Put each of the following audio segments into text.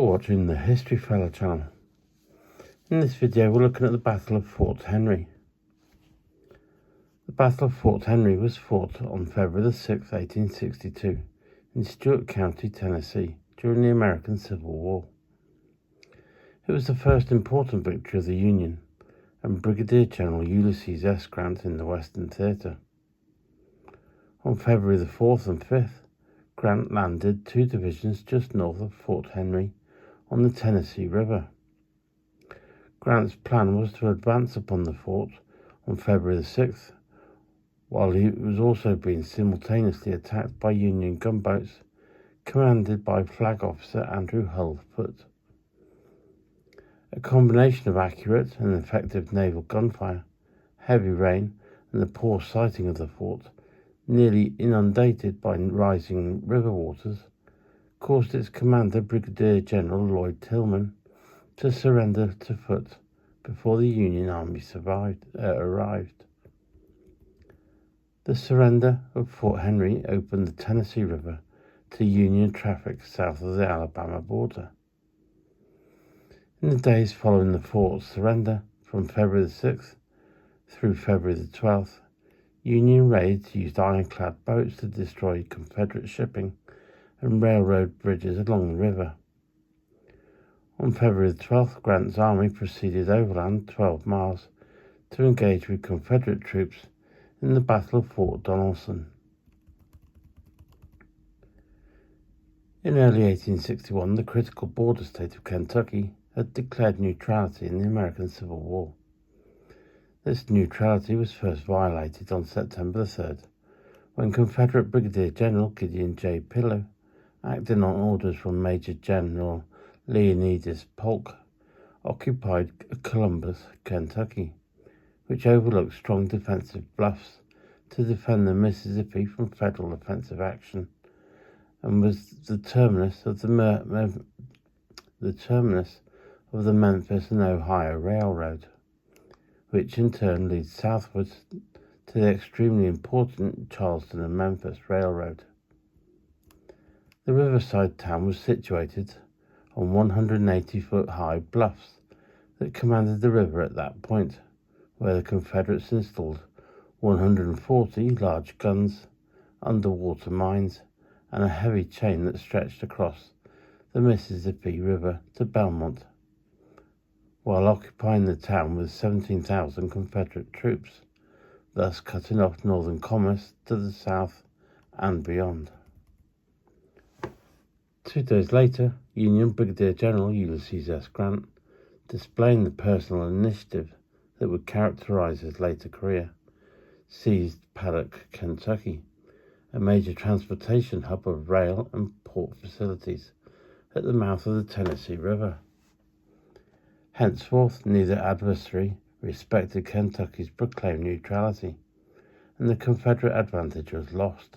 You're watching the History Fella channel. In this video we're looking at the Battle of Fort Henry. The Battle of Fort Henry was fought on February 6, 1862 in Stewart County, Tennessee during the American Civil War. It was the first important victory of the Union and Brigadier General Ulysses S. Grant in the Western Theater. On February the 4th and 5th, Grant landed two divisions just north of Fort Henry on the Tennessee River. Grant's plan was to advance upon the fort on February the 6th, while he was also being simultaneously attacked by Union gunboats commanded by Flag Officer Andrew Hull Foote. A combination of accurate and effective naval gunfire, heavy rain, and the poor sighting of the fort, nearly inundated by rising river waters, caused its commander, Brigadier General Lloyd Tillman, to surrender to Foote before the Union Army arrived. The surrender of Fort Henry opened the Tennessee River to Union traffic south of the Alabama border. In the days following the fort's surrender, from February the 6th through February the 12th, Union raids used ironclad boats to destroy Confederate shipping and railroad bridges along the river. On February the 12th, Grant's army proceeded overland 12 miles to engage with Confederate troops in the Battle of Fort Donelson. In early 1861, the critical border state of Kentucky had declared neutrality in the American Civil War. This neutrality was first violated on September 3rd, when Confederate Brigadier General Gideon J. Pillow, acting on orders from Major General Leonidas Polk, occupied Columbus, Kentucky, which overlooked strong defensive bluffs to defend the Mississippi from federal offensive action, and was the terminus of the Memphis and Ohio Railroad, which in turn leads southwards to the extremely important Charleston and Memphis Railroad. The riverside town was situated on 180-foot-high bluffs that commanded the river at that point, where the Confederates installed 140 large guns, underwater mines, and a heavy chain that stretched across the Mississippi River to Belmont, while occupying the town with 17,000 Confederate troops, thus cutting off northern commerce to the south and beyond. 2 days later, Union Brigadier General Ulysses S. Grant, displaying the personal initiative that would characterize his later career, seized Paddock, Kentucky, a major transportation hub of rail and port facilities at the mouth of the Tennessee River. Henceforth, neither adversary respected Kentucky's proclaimed neutrality, and the Confederate advantage was lost.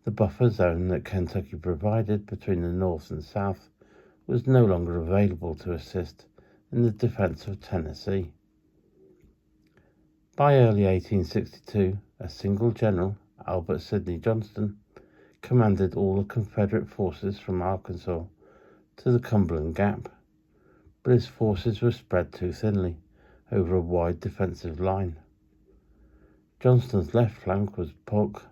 The buffer zone that Kentucky provided between the North and South was no longer available to assist in the defense of Tennessee. By early 1862, a single general, Albert Sidney Johnston, commanded all the Confederate forces from Arkansas to the Cumberland Gap, but his forces were spread too thinly over a wide defensive line. Johnston's left flank was Polk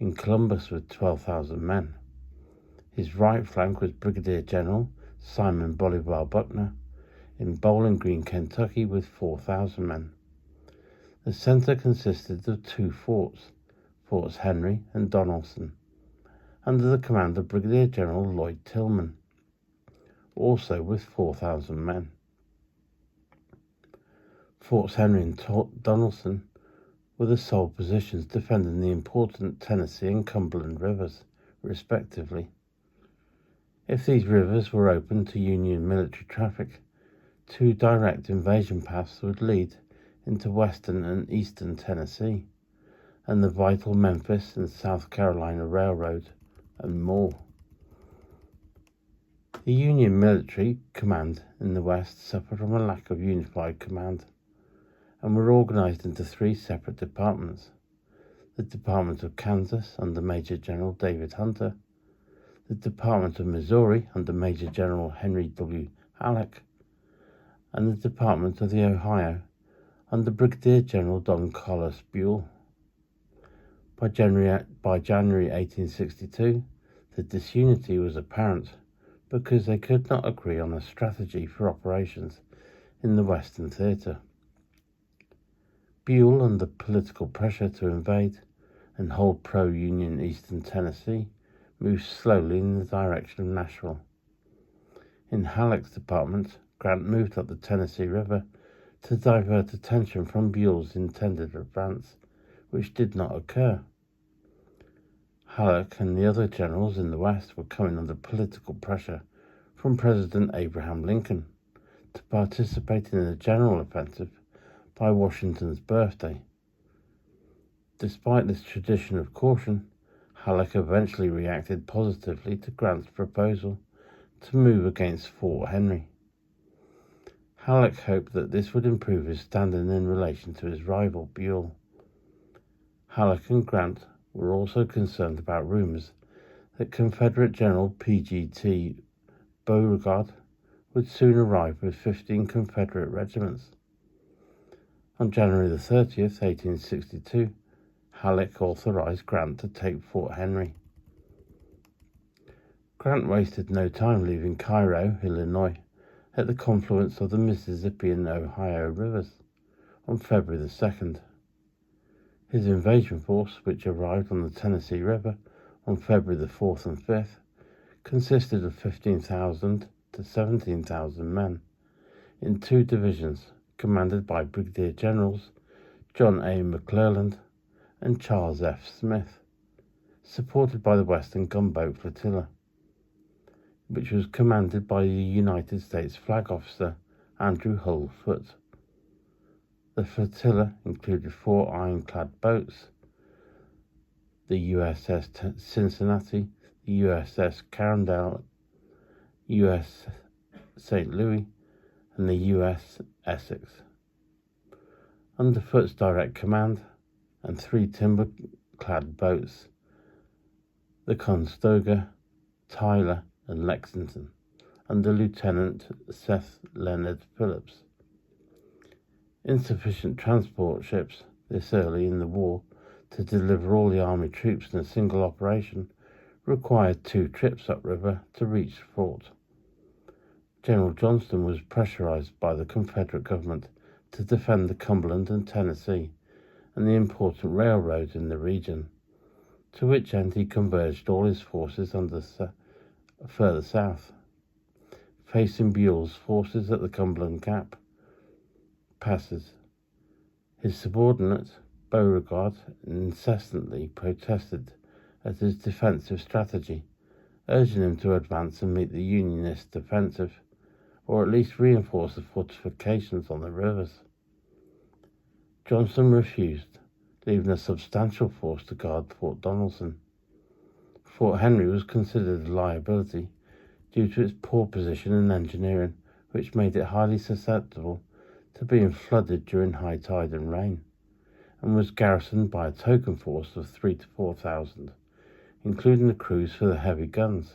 in Columbus with 12,000 men. His right flank was Brigadier General Simon Bolivar Buckner in Bowling Green, Kentucky with 4,000 men. The center consisted of 2 forts, Forts Henry and Donelson, under the command of Brigadier General Lloyd Tillman, also with 4,000 men. Forts Henry and Donelson were the sole positions defending the important Tennessee and Cumberland rivers, respectively. If these rivers were open to Union military traffic, 2 direct invasion paths would lead into western and eastern Tennessee, and the vital Memphis and South Carolina Railroad, and more. The Union military command in the West suffered from a lack of unified command, and were organized into 3 separate departments: the Department of Kansas under Major General David Hunter, the Department of Missouri under Major General Henry W. Halleck, and the Department of the Ohio under Brigadier General Don Carlos Buell. By January 1862, the disunity was apparent because they could not agree on a strategy for operations in the Western Theater. Buell, under political pressure to invade and hold pro-Union Eastern Tennessee, moved slowly in the direction of Nashville. In Halleck's department, Grant moved up the Tennessee River to divert attention from Buell's intended advance, which did not occur. Halleck and the other generals in the West were coming under political pressure from President Abraham Lincoln to participate in a general offensive by Washington's birthday. Despite this tradition of caution, Halleck eventually reacted positively to Grant's proposal to move against Fort Henry. Halleck hoped that this would improve his standing in relation to his rival Buell. Halleck and Grant were also concerned about rumors that Confederate General P.G.T. Beauregard would soon arrive with 15 Confederate regiments. On January 30th, 1862, Halleck authorized Grant to take Fort Henry. Grant wasted no time leaving Cairo, Illinois, at the confluence of the Mississippi and Ohio rivers on February 2nd. His invasion force, which arrived on the Tennessee River on February 4th and 5th, consisted of 15,000 to 17,000 men in two divisions commanded by Brigadier Generals John A. McClelland and Charles F. Smith, supported by the Western Gunboat Flotilla, which was commanded by the United States Flag Officer Andrew Hull Foote. The flotilla included 4 ironclad boats: the USS Cincinnati, the USS Carondale, US St. Louis, and the US Essex. Under Foote's direct command, and 3 timber-clad boats, the Conestoga, Tyler, and Lexington, under Lieutenant Seth Leonard Phillips. Insufficient transport ships this early in the war to deliver all the Army troops in a single operation required 2 trips upriver to reach the fort. General Johnston was pressurized by the Confederate government to defend the Cumberland and Tennessee and the important railroads in the region, to which end he converged all his forces further south, facing Buell's forces at the Cumberland Gap passes. His subordinate, Beauregard, incessantly protested at his defensive strategy, urging him to advance and meet the Unionist offensive, or at least reinforce the fortifications on the rivers. Johnston refused, leaving a substantial force to guard Fort Donelson. Fort Henry was considered a liability due to its poor position and engineering, which made it highly susceptible to being flooded during high tide and rain, and was garrisoned by a token force of 3,000 to 4,000, including the crews for the heavy guns,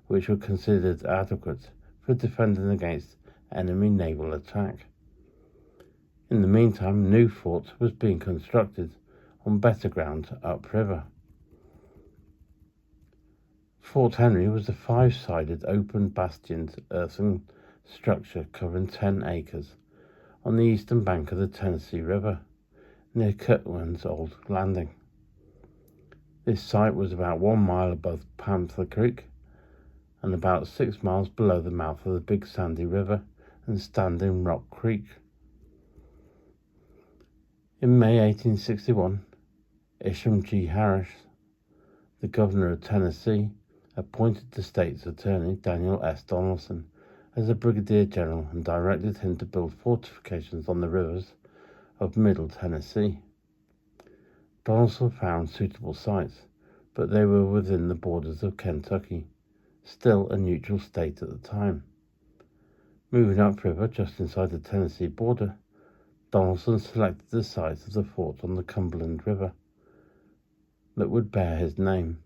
which were considered adequate for defending against enemy naval attack. In the meantime, a new fort was being constructed on better ground upriver. Fort Henry was a 5-sided open bastioned earthen structure covering 10 acres on the eastern bank of the Tennessee River, near Kirtland's old landing. This site was about 1 mile above Panther Creek and about 6 miles below the mouth of the Big Sandy River and Standing Rock Creek. In May 1861, Isham G. Harris, the governor of Tennessee, appointed the state's attorney, Daniel S. Donelson, as a brigadier general and directed him to build fortifications on the rivers of Middle Tennessee. Donelson found suitable sites, but they were within the borders of Kentucky, still a neutral state at the time. Moving upriver just inside the Tennessee border, Donelson selected the site of the fort on the Cumberland River that would bear his name,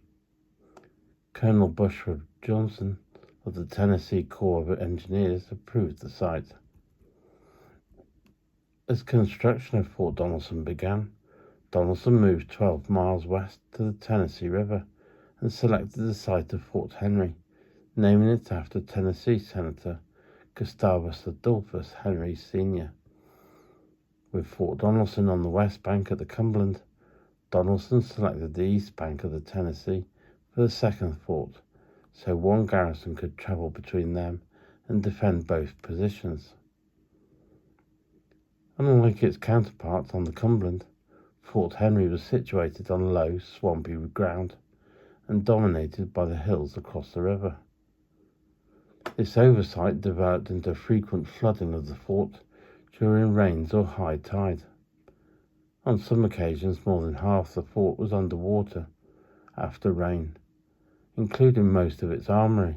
Colonel Bushrod Johnson of the Tennessee Corps of Engineers approved the site. As construction of Fort Donelson began, Donelson moved 12 miles west to the Tennessee River and selected the site of Fort Henry, naming it after Tennessee Senator Gustavus Adolphus Henry Sr. With Fort Donelson on the west bank of the Cumberland, Donelson selected the east bank of the Tennessee for the second fort, so one garrison could travel between them and defend both positions. Unlike its counterpart on the Cumberland, Fort Henry was situated on low, swampy ground and dominated by the hills across the river. This oversight developed into frequent flooding of the fort during rains or high tide. On some occasions, more than half the fort was underwater after rain, including most of its armory.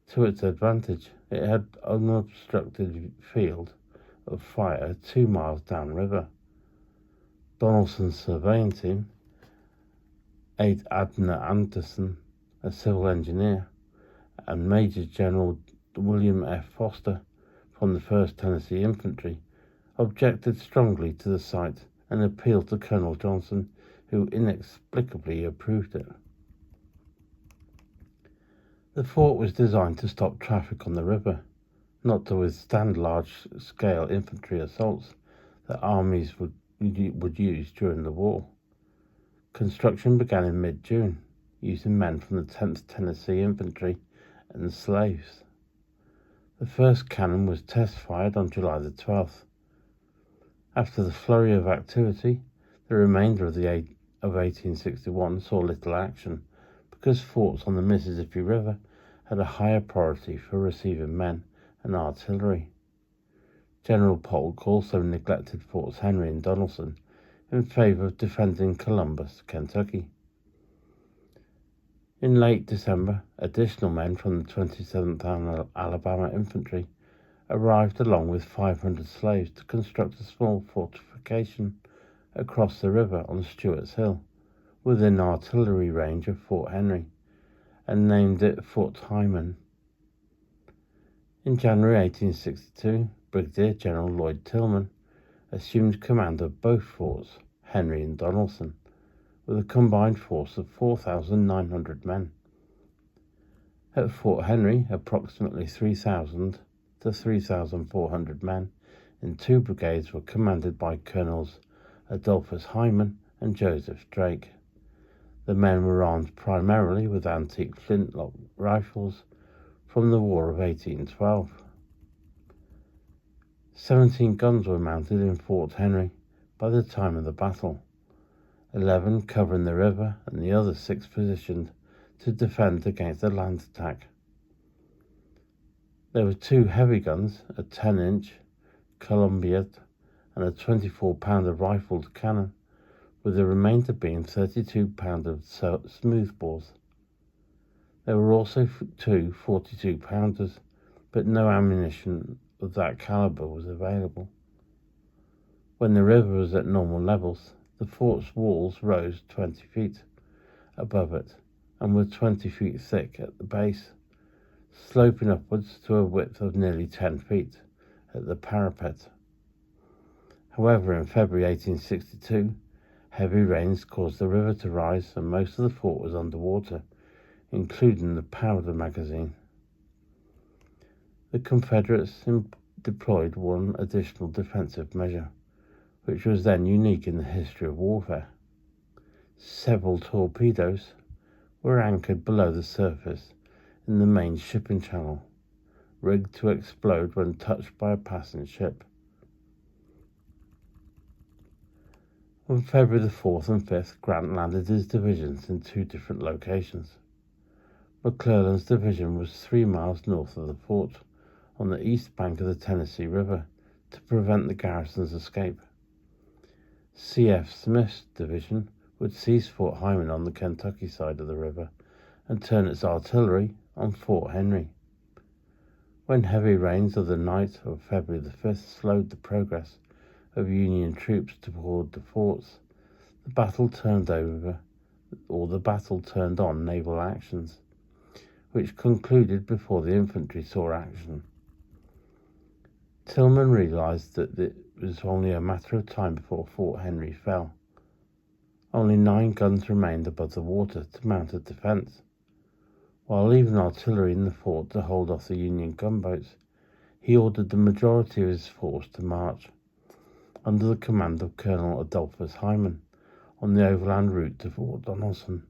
To its advantage, it had an unobstructed field of fire 2 miles downriver. Donelson's surveying team, Aide Admiral Anderson, a civil engineer, and Major General William F. Foster from the 1st Tennessee Infantry objected strongly to the site and appealed to Colonel Johnson, who inexplicably approved it. The fort was designed to stop traffic on the river, not to withstand large-scale infantry assaults that armies would use during the war. Construction began in mid-June, using men from the 10th Tennessee Infantry and slaves. The first cannon was test-fired on July the 12th. After the flurry of activity, the remainder of 1861 saw little action because forts on the Mississippi River had a higher priority for receiving men and artillery. General Polk also neglected Forts Henry and Donelson in favor of defending Columbus, Kentucky. In late December, additional men from the 27th Alabama Infantry arrived along with 500 slaves to construct a small fortification across the river on Stewart's Hill, within artillery range of Fort Henry, and named it Fort Hyman. In January 1862, Brigadier General Lloyd Tillman assumed command of both forts, Henry and Donelson, with a combined force of 4,900 men. At Fort Henry, approximately 3,000 to 3,400 men in 2 brigades were commanded by Colonels Adolphus Hyman and Joseph Drake. The men were armed primarily with antique flintlock rifles from the War of 1812. 17 guns were mounted in Fort Henry by the time of the battle, 11 covering the river and the other 6 positioned to defend against a land attack. There were 2 heavy guns, a 10-inch Columbiad and a 24-pounder rifled cannon, with the remainder being 32-pounder smoothbores. There were also 2 42-pounders, but no ammunition of that caliber was available. When the river was at normal levels, the fort's walls rose 20 feet above it and were 20 feet thick at the base, sloping upwards to a width of nearly 10 feet at the parapet. However, in February 1862, heavy rains caused the river to rise and most of the fort was underwater, including the powder magazine. The Confederates deployed one additional defensive measure, which was then unique in the history of warfare. Several torpedoes were anchored below the surface in the main shipping channel, rigged to explode when touched by a passing ship. On February the 4th and 5th, Grant landed his divisions in 2 different locations. McClellan's division was 3 miles north of the fort, on the east bank of the Tennessee River, to prevent the garrison's escape. C.F. Smith's division would seize Fort Hyman on the Kentucky side of the river and turn its artillery on Fort Henry. When heavy rains of the night of February the 5th slowed the progress of Union troops toward the forts, the battle turned over or the battle turned on naval actions, which concluded before the infantry saw action. Tilghman realized that it was only a matter of time before Fort Henry fell. Only 9 guns remained above the water to mount a defense, while leaving artillery in the fort to hold off the Union gunboats. He ordered the majority of his force to march, under the command of Colonel Adolphus Hyman, on the overland route to Fort Donelson.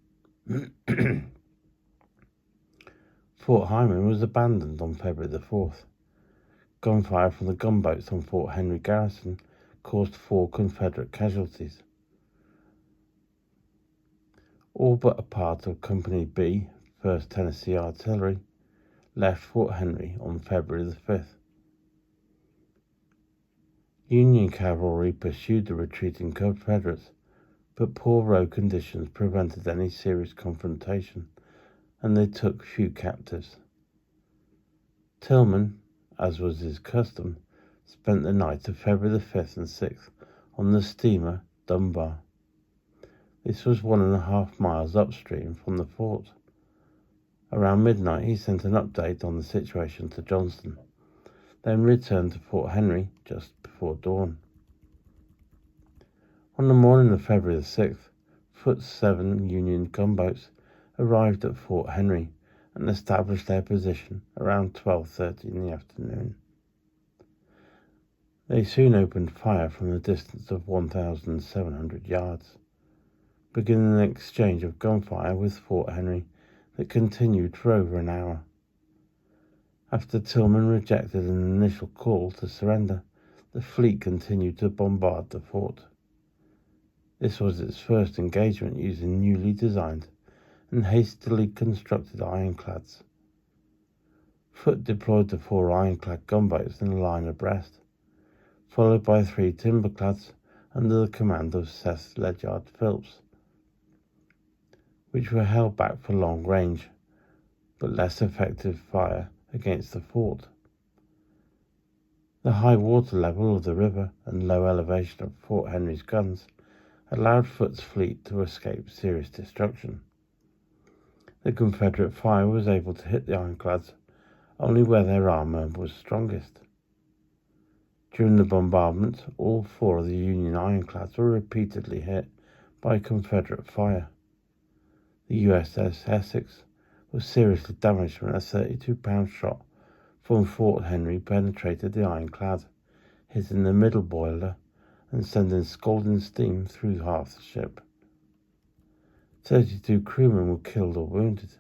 Fort Hyman was abandoned on February the 4th. Gunfire from the gunboats on Fort Henry garrison caused 4 Confederate casualties. All but a part of Company B, 1st Tennessee Artillery, left Fort Henry on February the 5th. Union cavalry pursued the retreating Confederates, but poor road conditions prevented any serious confrontation, and they took few captives. Tilghman, as was his custom, spent the night of February the 5th and 6th on the steamer Dunbar. This was 1.5 miles upstream from the fort. Around midnight he sent an update on the situation to Johnston, then returned to Fort Henry just before dawn. On the morning of February the 6th, Foote's 7 Union gunboats arrived at Fort Henry and established their position around 12:30 in the afternoon. They soon opened fire from a distance of 1,700 yards, beginning an exchange of gunfire with Fort Henry that continued for over an hour. After Tilghman rejected an initial call to surrender, the fleet continued to bombard the fort. This was its first engagement using newly designed and hastily constructed ironclads. Foote deployed the 4 ironclad gunboats in a line abreast, followed by 3 timberclads under the command of Seth Ledyard Phillips, which were held back for long range, but less effective fire against the fort. The high water level of the river and low elevation of Fort Henry's guns allowed Foote's fleet to escape serious destruction. The Confederate fire was able to hit the ironclads only where their armor was strongest. During the bombardment, all 4 of the Union ironclads were repeatedly hit by Confederate fire. The USS Essex was seriously damaged when a 32-pound shot from Fort Henry penetrated the ironclad, hitting the middle boiler and sending scalding steam through half the ship. 32 crewmen were killed or wounded,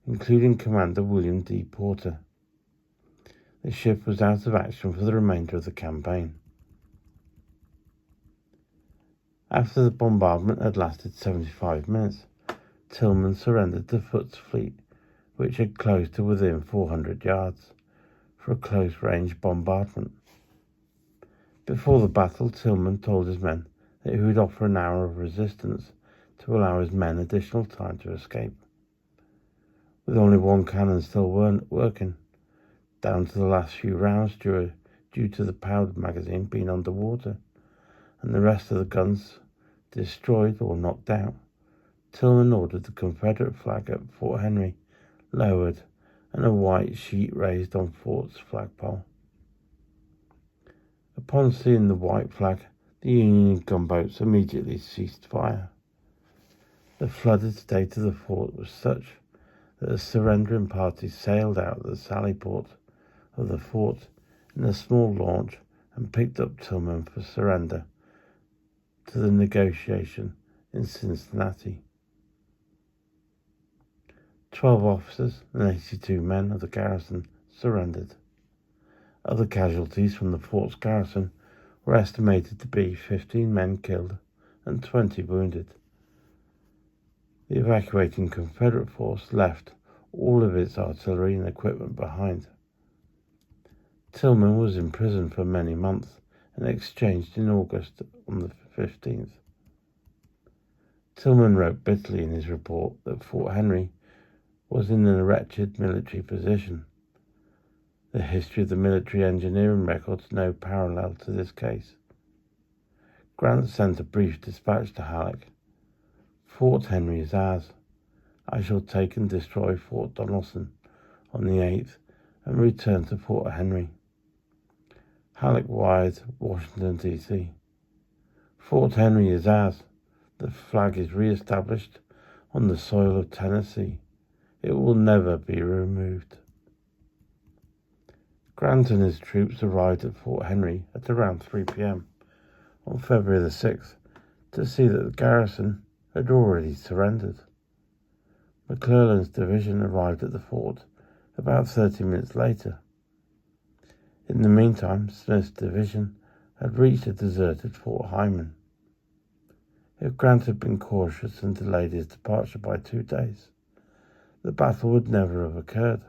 including Commander William D. Porter. The ship was out of action for the remainder of the campaign. After the bombardment had lasted 75 minutes, Tilghman surrendered to Foote's fleet, which had closed to within 400 yards, for a close-range bombardment. Before the battle, Tilghman told his men that he would offer an hour of resistance to allow his men additional time to escape. With only 1 cannon still working, down to the last few rounds due to the powder magazine being underwater, and the rest of the guns destroyed or knocked out, Tilghman ordered the Confederate flag at Fort Henry lowered and a white sheet raised on Fort's flagpole. Upon seeing the white flag, the Union gunboats immediately ceased fire. The flooded state of the fort was such that the surrendering party sailed out of the sally port of the fort in a small launch and picked up Tilghman for surrender to the negotiation in Cincinnati. 12 officers and 82 men of the garrison surrendered. Other casualties from the fort's garrison were estimated to be 15 men killed and 20 wounded. The evacuating Confederate force left all of its artillery and equipment behind. Tilghman was imprisoned for many months and exchanged in August on the 15th. Tilghman wrote bitterly in his report that Fort Henry was in a wretched military position. The history of the military engineering records no parallel to this case. Grant sent a brief dispatch to Halleck. Fort Henry is ours. I shall take and destroy Fort Donelson on the 8th and return to Fort Henry. Halleck wired Washington, D.C. Fort Henry is ours. The flag is re-established on the soil of Tennessee. It will never be removed. Grant and his troops arrived at Fort Henry at around 3 p.m. on February the 6th to see that the garrison had already surrendered. McClellan's division arrived at the fort about 30 minutes later. In the meantime, Smith's division had reached the deserted Fort Hyman. If Grant had been cautious and delayed his departure by 2 days, the battle would never have occurred.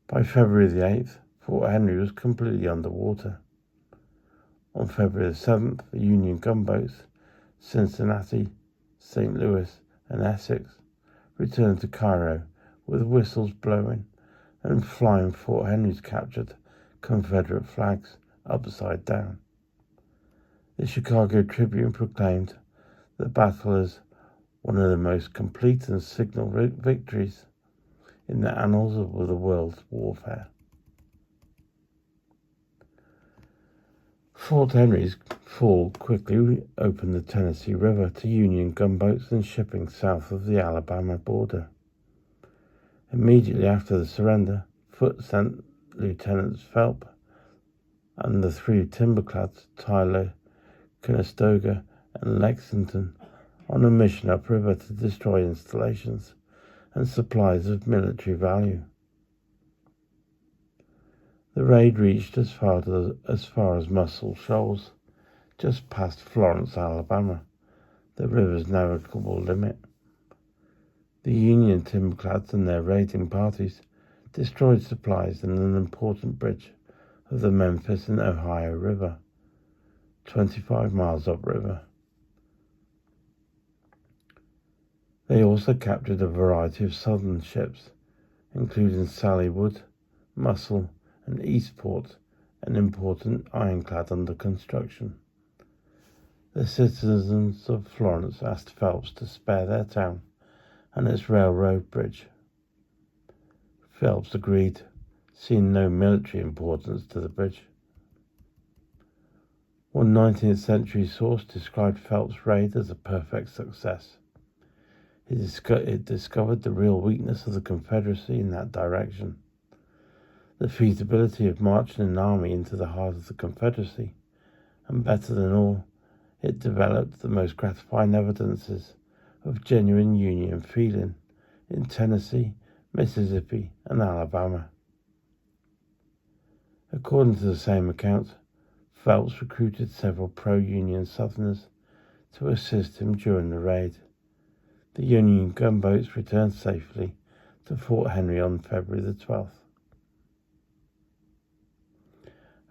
By February the 8th, Fort Henry was completely underwater. On February the 7th, the Union gunboats, Cincinnati, St. Louis, and Essex, returned to Cairo with whistles blowing and flying Fort Henry's captured Confederate flags upside down. The Chicago Tribune proclaimed the battle as one of the most complete and signal victories in the annals of the world's warfare. Fort Henry's fall quickly opened the Tennessee River to Union gunboats and shipping south of the Alabama border. Immediately after the surrender, Foote sent Lieutenants Phelps and the 3 timberclads, Tyler, Conestoga, and Lexington, on a mission upriver to destroy installations and supplies of military value. The raid reached as far as Muscle Shoals, just past Florence, Alabama, the river's navigable limit. The Union timberclads and their raiding parties destroyed supplies and an important bridge of the Memphis and Ohio River, 25 miles upriver. They also captured a variety of southern ships, including Sallywood, Muscle, and Eastport, an important ironclad under construction. The citizens of Florence asked Phelps to spare their town and its railroad bridge. Phelps agreed, seeing no military importance to the bridge. One 19th century source described Phelps' raid as a perfect success. It discovered the real weakness of the Confederacy in that direction. The feasibility of marching an army into the heart of the Confederacy, and better than all, it developed the most gratifying evidences of genuine Union feeling in Tennessee, Mississippi, and Alabama. According to the same account, Phelps recruited several pro-Union Southerners to assist him during the raid. The Union gunboats returned safely to Fort Henry on February the 12th.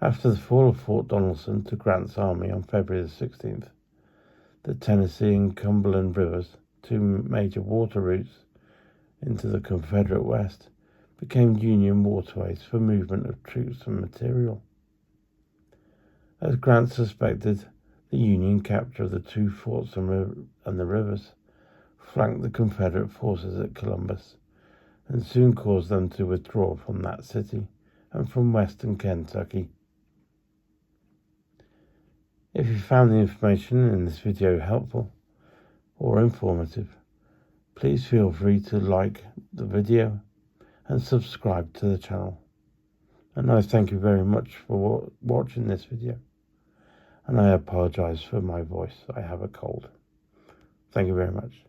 After the fall of Fort Donelson to Grant's army on February the 16th, the Tennessee and Cumberland rivers, 2 major water routes into the Confederate West, became Union waterways for movement of troops and material. As Grant suspected, the Union capture of the 2 forts and the rivers flanked the Confederate forces at Columbus and soon caused them to withdraw from that city and from western Kentucky. If you found the information in this video helpful or informative, please feel free to like the video and subscribe to the channel. And I thank you very much for watching this video. And I apologize for my voice. I have a cold. Thank you very much.